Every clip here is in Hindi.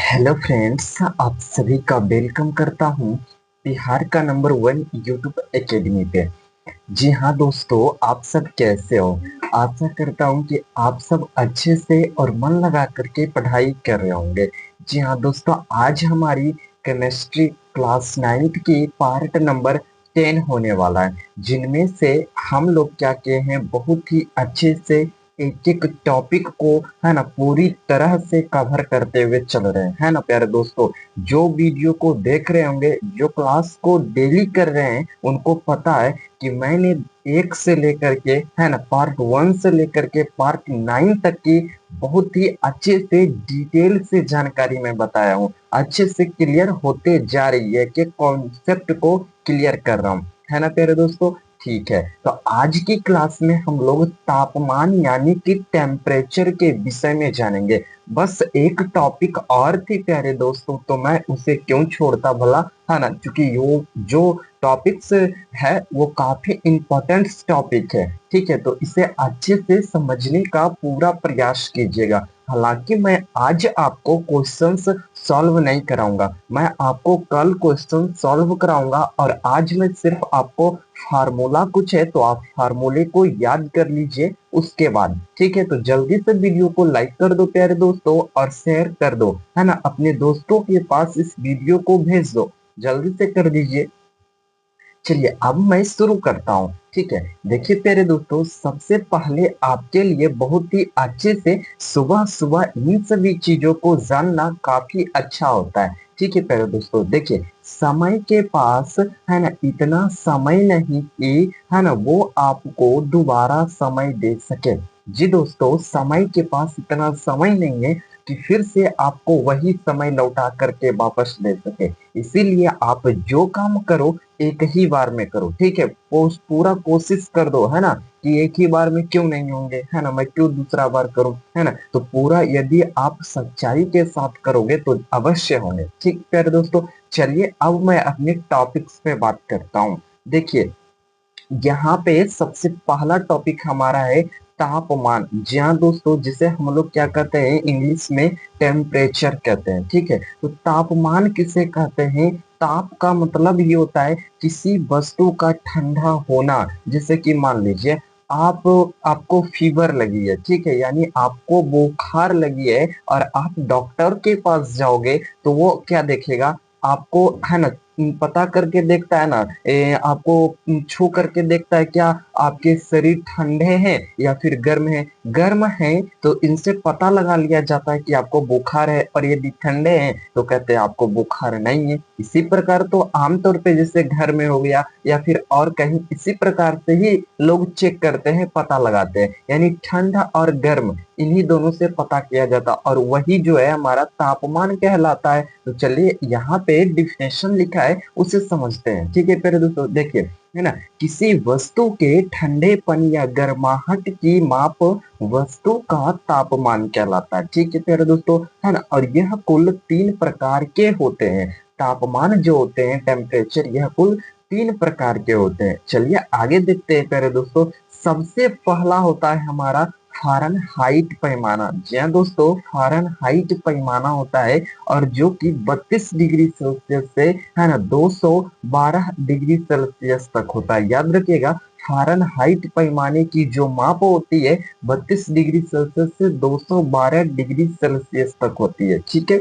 हेलो फ्रेंड्स, आप सभी का वेलकम करता हूं बिहार का नंबर वन यूट्यूब एकेडमी पे। जी हाँ दोस्तों, आप सब कैसे हो? आशा करता हूँ कि आप सब अच्छे से और मन लगा करके पढ़ाई कर रहे होंगे। जी हाँ दोस्तों, आज हमारी केमिस्ट्री क्लास 9th की पार्ट नंबर 10 होने वाला है, जिनमें से हम लोग क्या किए हैं, बहुत ही अच्छे से एक एक टॉपिक को है ना पूरी तरह से कवर करते हुए चल रहे हैं, है ना प्यारे दोस्तों। जो वीडियो को देख रहे होंगे, जो क्लास को डेली कर रहे हैं, उनको पता है कि मैंने एक से लेकर के है ना पार्ट 1 से लेकर के पार्ट 9 तक की बहुत ही अच्छे से डिटेल से जानकारी मैं बताया हूँ। अच्छे से क्लियर होते जा रही है कि कॉन्सेप्ट को क्लियर कर रहा हूँ, है ना प्यारे दोस्तों। ठीक है, तो आज की क्लास में हम लोग तापमान यानी कि टेम्परेचर के विषय में जानेंगे। बस एक टॉपिक और थी प्यारे दोस्तों, तो मैं उसे क्यों छोड़ता भला, है ना, क्योंकि वो जो टॉपिक्स है वो काफी इम्पोर्टेंट टॉपिक है। ठीक है, तो इसे अच्छे से समझने का पूरा प्रयास कीजिएगा। हालांकि मैं आज आपको क्वेश्चंस सॉल्व नहीं कराऊंगा, मैं आपको कल क्वेश्चन सॉल्व कराऊंगा, और आज मैं सिर्फ आपको फार्मूला कुछ है तो आप फार्मूले को याद कर लीजिए उसके बाद। ठीक है, तो जल्दी से वीडियो को लाइक कर दो प्यारे दोस्तों, और शेयर कर दो, है ना, अपने दोस्तों के पास इस वीडियो को भेज दो, जल्दी से कर दीजिए। चलिए अब मैं शुरू करता हूँ। ठीक है, देखिए प्यारे दोस्तों, सबसे पहले आपके लिए बहुत ही अच्छे से सुबह सुबह इन सभी चीजों को जानना काफी अच्छा होता है। ठीक है प्यारे दोस्तों, देखिए समय के पास है ना इतना समय नहीं कि है ना वो आपको दोबारा समय दे सके। जी दोस्तों, समय के पास इतना समय नहीं है कि फिर से आपको वही समय लौटा करके वापस दे सके। इसीलिए आप जो काम करो एक ही बार में करो। ठीक है, पूरा कोशिश कर दो, है ना, कि एक ही बार में क्यों नहीं होंगे, है ना, मैं क्यों दूसरा बार करूं, है ना। तो पूरा यदि आप सच्चाई के साथ करोगे तो अवश्य होंगे। ठीक प्यारे दोस्तों, चलिए अब मैं अपने टॉपिक्स पे बात करता हूँ। देखिए, यहाँ पे सबसे पहला टॉपिक हमारा है तापमान। जी हाँ दोस्तों, जिसे हम लोग क्या कहते हैं इंग्लिश में टेम्परेचर कहते हैं। ठीक है, तो तापमान किसे कहते हैं? ताप का मतलब ये होता है किसी वस्तु का ठंडा होना। जैसे कि मान लीजिए आप आपको फीवर लगी है, ठीक है, यानी आपको बुखार लगी है, और आप डॉक्टर के पास जाओगे तो वो क्या देखेगा, आपको है ना पता करके देखता है ना, आपको छू करके देखता है क्या आपके शरीर ठंडे हैं या फिर गर्म है। गर्म है तो इनसे पता लगा लिया जाता है कि आपको बुखार है, और यदि ठंडे हैं तो कहते हैं आपको बुखार नहीं है। इसी प्रकार तो आमतौर पे जैसे घर में हो गया या फिर और कहीं, इसी प्रकार से ही लोग चेक करते हैं, पता लगाते हैं, यानी ठंडा और गर्म इन्हीं दोनों से पता किया जाता, और वही जो है हमारा तापमान कहलाता है। तो चलिए यहाँ पे डिफिनेशन लिखा है उसे समझते हैं। ठीक है प्यारे दोस्तों, देखिए, है ना, किसी वस्तु के ठंडेपन या गर्माहट की माप वस्तु का तापमान कहलाता है। ठीक है प्यारे दोस्तों, है ना, और यह कुल 3 प्रकार के होते हैं। तापमान जो होते हैं, टेम्परेचर, यह कुल 3 प्रकार के होते हैं। चलिए आगे देखते हैं प्यारे दोस्तों। सबसे पहला होता है हमारा फ़ारेनहाइट पैमाना। जी हाँ दोस्तों, फ़ारेनहाइट पैमाना होता है, और जो कि 32 डिग्री सेल्सियस से है ना 212 डिग्री सेल्सियस तक होता है। याद रखिएगा, फ़ारेनहाइट पैमाने की जो माप होती है 32 डिग्री सेल्सियस से 212 डिग्री सेल्सियस तक होती है। ठीक है,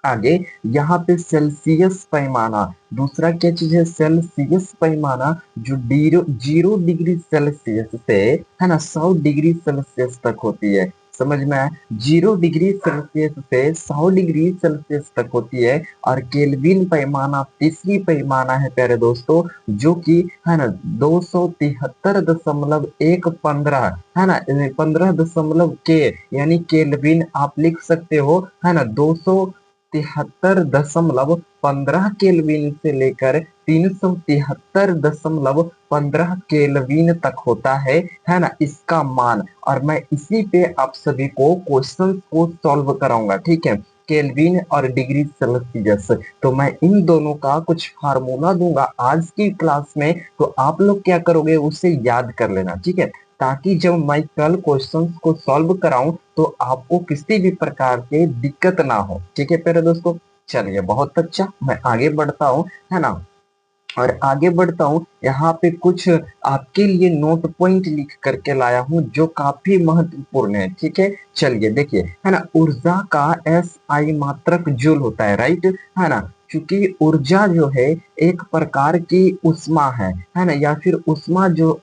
आगे यहाँ पे सेल्सियस पैमाना, दूसरा क्या चीज है, सेल्सियस पैमाना, जो 0 डिग्री सेल्सियस से है ना 100 डिग्री सेल्सियस तक होती है। समझ में आया? 0 डिग्री सेल्सियस से 100 डिग्री सेल्सियस तक होती है। और केल्विन पैमाना तीसरी पैमाना है प्यारे दोस्तों, जो कि है ना 273.115 है ना 15 यानी केल्विन आप लिख सकते हो, है ना 273.15 केल्विन से लेकर 373.15 केल्विन तक होता है ना इसका मान। और मैं इसी पे आप सभी को क्वेश्चन को सॉल्व कराऊंगा। ठीक है, केल्विन और डिग्री सेल्सियस, तो मैं इन दोनों का कुछ फार्मूला दूंगा आज की क्लास में, तो आप लोग क्या करोगे उसे याद कर लेना। ठीक है, ताकि जब मैं कल क्वेश्चंस को सॉल्व कराऊं तो आपको किसी भी प्रकार के दिक्कत ना हो। ठीक है प्यारे दोस्तों, चलिए बहुत अच्छा, मैं आगे बढ़ता हूँ, है ना। और आगे बढ़ता हूँ, यहाँ पे कुछ आपके लिए नोट पॉइंट लिख करके लाया हूँ जो काफी महत्वपूर्ण है। ठीक है, चलिए देखिए, है ना, ऊर्जा का एस आई मात्रक जूल होता है, राइट, है ना। क्योंकि ऊर्जा जो है एक प्रकार की ऊष्मा है ना, या फिर ऊष्मा जो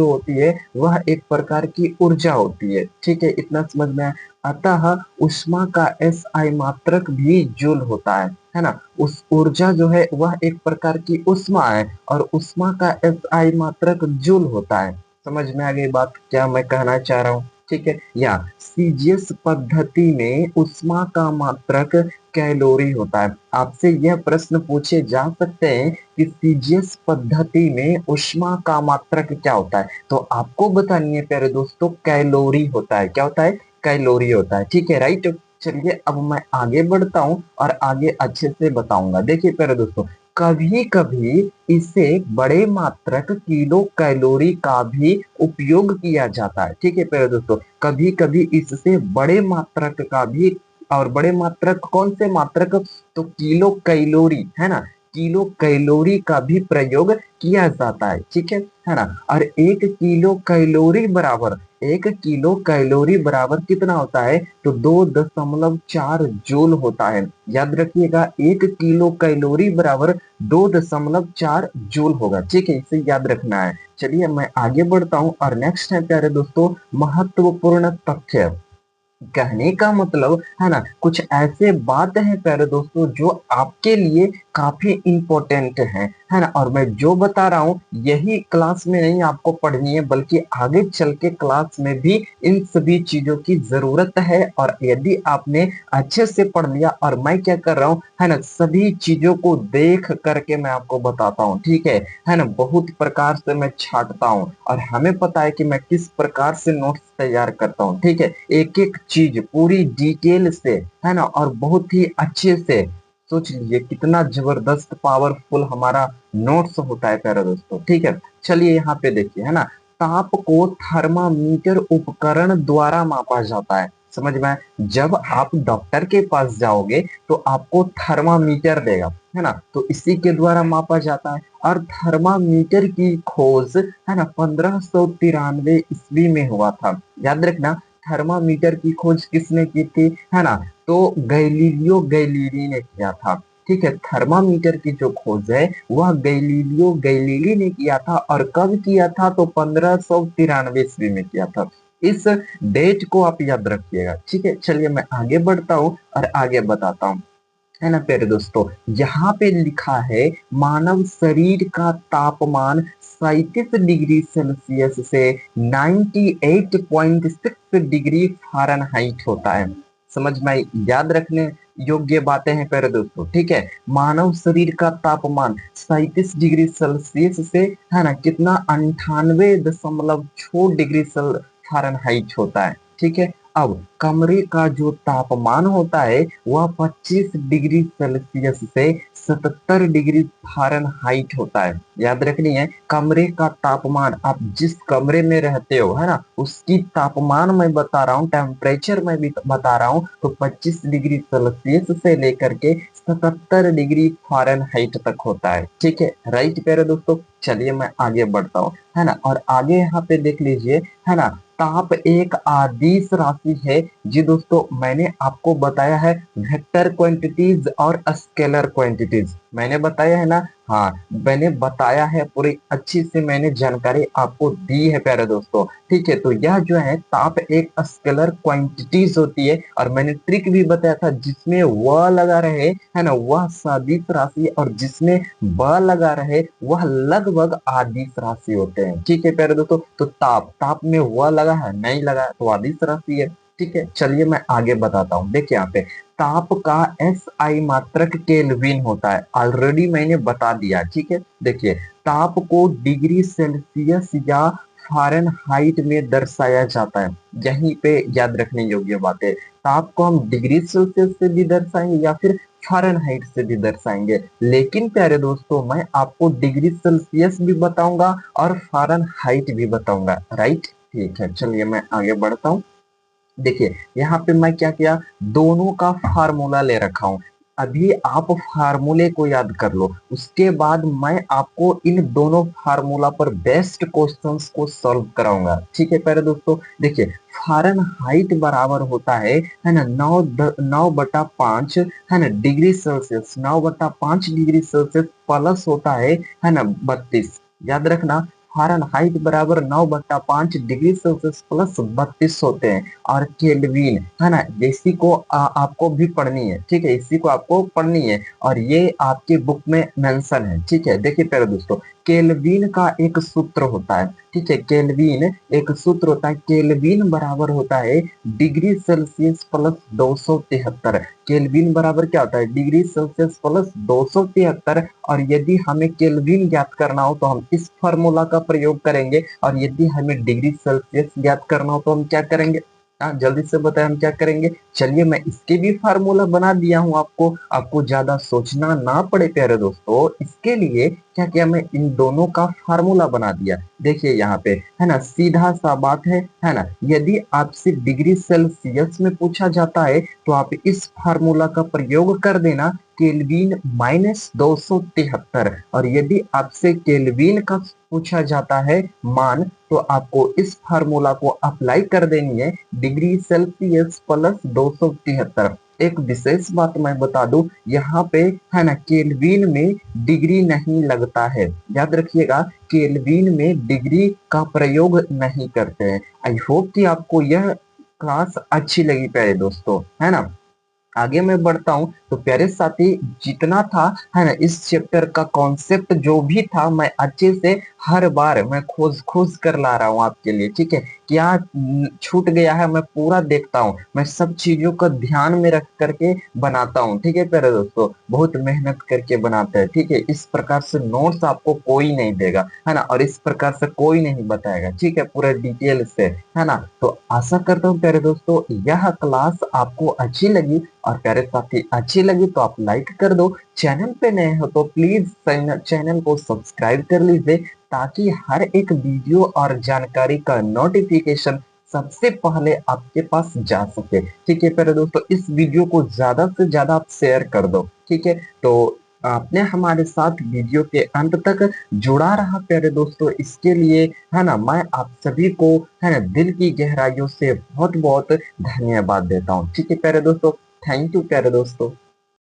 होती है वह एक प्रकार की ऊर्जा होती है। ठीक है, इतना समझ में आया? अतः ऊष्मा का एस आई मात्रक भी जूल होता है ना। उस ऊर्जा जो है वह एक प्रकार की ऊष्मा है और ऊष्मा का एसआई मात्रक जूल होता है। समझ में आ गई बात क्या मैं कहना चाह रहा हूँ? ठीक है, या सीजीएस पद्धति में ऊष्मा का मात्रक कैलोरी होता है। आपसे यह प्रश्न पूछे जा सकते हैं कि सीजीएस पद्धति में ऊष्मा का मात्रक क्या होता है, तो आपको बतानी है प्यारे दोस्तों, कैलोरी होता है। क्या होता है? कैलोरी होता है। ठीक है, राइट। चलिए अब मैं आगे बढ़ता हूँ और आगे अच्छे से बताऊंगा। देखिए प्यारे दोस्तों, कभी कभी इसे बड़े मात्रक किलो कैलोरी का भी उपयोग किया जाता है। ठीक है प्यारे दोस्तों, कभी कभी इससे बड़े मात्रक का भी, और बड़े मात्रक कौन से मात्रक, तो किलो कैलोरी, है ना, किलो कैलोरी का भी प्रयोग किया जाता है। ठीक है ना। और 1 किलो कैलोरी बराबर कितना होता है, तो 2.4 जूल होता है। याद रखिएगा, 1 किलो कैलोरी बराबर 2.4 जूल होगा। ठीक है, इसे याद रखना है। चलिए मैं आगे बढ़ता हूँ और नेक्स्ट है प्यारे दोस्तों, महत्वपूर्ण तथ्य। कहने का मतलब, है ना, कुछ ऐसे बात है प्यारे दोस्तों जो आपके लिए काफी इंपॉर्टेंट है ना। और मैं जो बता रहा हूँ यही क्लास में नहीं आपको पढ़नी है, बल्कि आगे चल के क्लास में भी इन सभी चीजों की जरूरत है। और यदि आपने अच्छे से पढ़ लिया, और मैं क्या कर रहा हूँ, है ना, सभी चीजों को देख करके मैं आपको बताता हूँ। ठीक है ना, बहुत प्रकार से मैं छांटता हूँ और हमें पता है कि मैं किस प्रकार से नोट्स तैयार करता हूँ। ठीक है, एक एक चीज पूरी डिटेल से, है ना, और बहुत ही अच्छे से। सोच लीजिए कितना जबरदस्त पावरफुल हमारा नोट्स होता है प्यारे दोस्तों। ठीक है, चलिए यहाँ पे देखिए, है ना, ताप को थर्मामीटर उपकरण द्वारा मापा जाता है। समझ में आया? जब आप डॉक्टर के पास जाओगे तो आपको थर्मामीटर देगा, है ना, तो इसी के द्वारा मापा जाता है। और थर्मामीटर की खोज, है ना, 1593 ईस्वी में हुआ था। याद रखना, थर्मामीटर की खोज किसने की थी, है ना, तो गैलीलियो गैलीली ने किया था। ठीक है, थर्मामीटर की जो खोज है वह गैलीलियो गैलीली ने किया था। और कब किया था, तो 1593 ईस्वी में किया था। इस डेट को आप याद रखिएगा। ठीक है, चलिए मैं आगे बढ़ता हूँ और आगे बताता हूँ, है ना प्यारे दोस्तों। यहाँ पे लिखा है मानव शरीर का तापमान 37 डिग्री सेल्सियस से 98.6 डिग्री फ़ारेनहाइट होता है। समझ में आई? याद रखने योग्य बातें हैं प्यारे दोस्तों। ठीक है, मानव शरीर का तापमान 37 डिग्री सेल्सियस से, है ना, कितना, 98.6 डिग्री फ़ारेनहाइट होता है। ठीक है, अब कमरे का जो तापमान होता है वह 25 डिग्री सेल्सियस से 77 डिग्री फ़ारेनहाइट होता है। याद रखनी है, कमरे का तापमान, आप जिस कमरे में रहते हो, है ना, उसकी तापमान मैं बता रहा हूँ, टेम्परेचर मैं भी बता रहा हूँ, तो 25 डिग्री सेल्सियस से लेकर के 77 डिग्री फ़ारेनहाइट तक होता है। ठीक है, राइट प्यारे दोस्तों। चलिए मैं आगे बढ़ता हूँ, है ना, और आगे यहाँ पे देख लीजिए, है ना, ताप एक आदिश राशि है। जी दोस्तों, मैंने आपको बताया है वेक्टर क्वांटिटीज और स्केलर क्वांटिटीज, मैंने बताया है ना। हाँ, मैंने बताया है, पूरी अच्छी से मैंने जानकारी आपको दी है प्यारे दोस्तों। ठीक है, तो यह जो है ताप एक स्केलर क्वांटिटीज होती है। और मैंने ट्रिक भी बताया था, जिसमें व लगा रहे, है ना, वह सदिश राशि, और जिसमें ब लगा रहे वह लगभग आदिश राशि होते हैं। ठीक है प्यारे दोस्तों, तो ताप, ताप में व लगा है, नहीं लगा है, तो आदिश राशि है। ठीक है, चलिए मैं आगे बताता हूँ। देखिए यहाँ पे ताप का एस आई मात्रक केल्विन होता है, ऑलरेडी मैंने बता दिया। ठीक है, देखिए, ताप को डिग्री सेल्सियस या फ़ारेनहाइट में दर्शाया जाता है। यहीं पे याद रखने योग्य बात है, ताप को हम डिग्री सेल्सियस से भी दर्शाएंगे या फिर फ़ारेनहाइट से भी दर्शाएंगे। लेकिन प्यारे दोस्तों, मैं आपको डिग्री सेल्सियस भी बताऊंगा और फ़ारेनहाइट भी बताऊंगा, राइट। ठीक है, चलिए मैं आगे बढ़ता हूँ। देखिए यहाँ पे मैं क्या किया, दोनों का फार्मूला ले रखा हूं। अभी आप फार्मूले को याद कर लो, उसके बाद मैं आपको इन दोनों फार्मूला पर बेस्ट क्वेश्चंस को सॉल्व कराऊंगा। ठीक है प्यारे दोस्तों, देखिए फारेनहाइट बराबर होता है ना 9/5 है ना degree Celsius, 9/5 degree Celsius plus होता है ना 32। याद रखना, फारेनहाइट बराबर 9/5 डिग्री सेल्सियस प्लस 32 होते हैं। और केल्विन है ना, इसी को आपको भी पढ़नी है। ठीक है, इसी को आपको पढ़नी है और ये आपके बुक में मेंशन है। ठीक है, देखिए प्यारे दोस्तों, केल्विन का एक सूत्र होता है। ठीक है, केल्विन एक सूत्र होता है, केल्विन बराबर होता है डिग्री सेल्सियस प्लस 273। केल्विन बराबर क्या होता है, डिग्री सेल्सियस प्लस 273। और यदि हमें केल्विन ज्ञात करना हो तो हम इस फार्मूला का प्रयोग करेंगे, और यदि हमें डिग्री सेल्सियस ज्ञात करना हो तो हम क्या करेंगे। जल्दी से बताएं हम क्या करेंगे। चलिए मैं इसके भी फार्मूला बना दिया हूं, आपको ज्यादा सोचना ना पड़े प्यारे दोस्तों। इसके लिए क्या किया, मैं इन दोनों का फार्मूला बना दिया। देखिए यहाँ पे है ना, सीधा सा बात है ना, यदि आपसे डिग्री सेल्सियस में पूछा जाता है तो आप इस फार्मूला का प्रयोग कर देना, केल्विन -273। और यदि आपसे केल्विन का पूछा जाता है मान, तो आपको इस फार्मूला को अप्लाई कर देनी है, डिग्री सेल्सियस प्लस 273। एक विशेष बात मैं बता दूं, यहाँ पे है ना केल्विन में डिग्री नहीं लगता है। याद रखिएगा, केल्विन में डिग्री का प्रयोग नहीं करते हैं। आई होप कि आपको यह क्लास अच्छी लगी प्यारे दोस्तों, है ना। आगे मैं बढ़ता हूं तो प्यारे साथी, जितना था है ना इस चैप्टर का कॉन्सेप्ट जो भी था, मैं अच्छे से हर बार मैं खोज खोज कर ला रहा हूं आपके लिए। ठीक है, क्या छूट गया है मैं पूरा देखता हूं, मैं सब चीजों का ध्यान में रख करके बनाता हूं। ठीक है प्यारे दोस्तों, बहुत मेहनत करके बनाते हैं। ठीक है, इस प्रकार से नोट्स आपको कोई नहीं देगा, है ना, और इस प्रकार से कोई नहीं बताएगा। ठीक है, पूरा डिटेल से, है ना। तो आशा करता हूँ प्यारे दोस्तों यह क्लास आपको अच्छी लगी, और प्यारे साथी अच्छी लगी तो आप लाइक कर दो। चैनल पे नए हो तो प्लीज चैनल को सब्सक्राइब कर लीजिए, ताकि हर एक वीडियो और जानकारी का नोटिफिकेशन सबसे पहले आपके पास जा सके। ठीक है प्यारे दोस्तों, इस वीडियो को ज्यादा से ज्यादा आप शेयर कर दो। ठीक है, तो आपने हमारे साथ वीडियो के अंत तक जुड़ा रहा प्यारे दोस्तों, इसके लिए है ना मैं आप सभी को है ना दिल की गहराइयों से बहुत बहुत धन्यवाद देता हूँ। ठीक है प्यारे दोस्तों, थैंक यू प्यारे दोस्तों।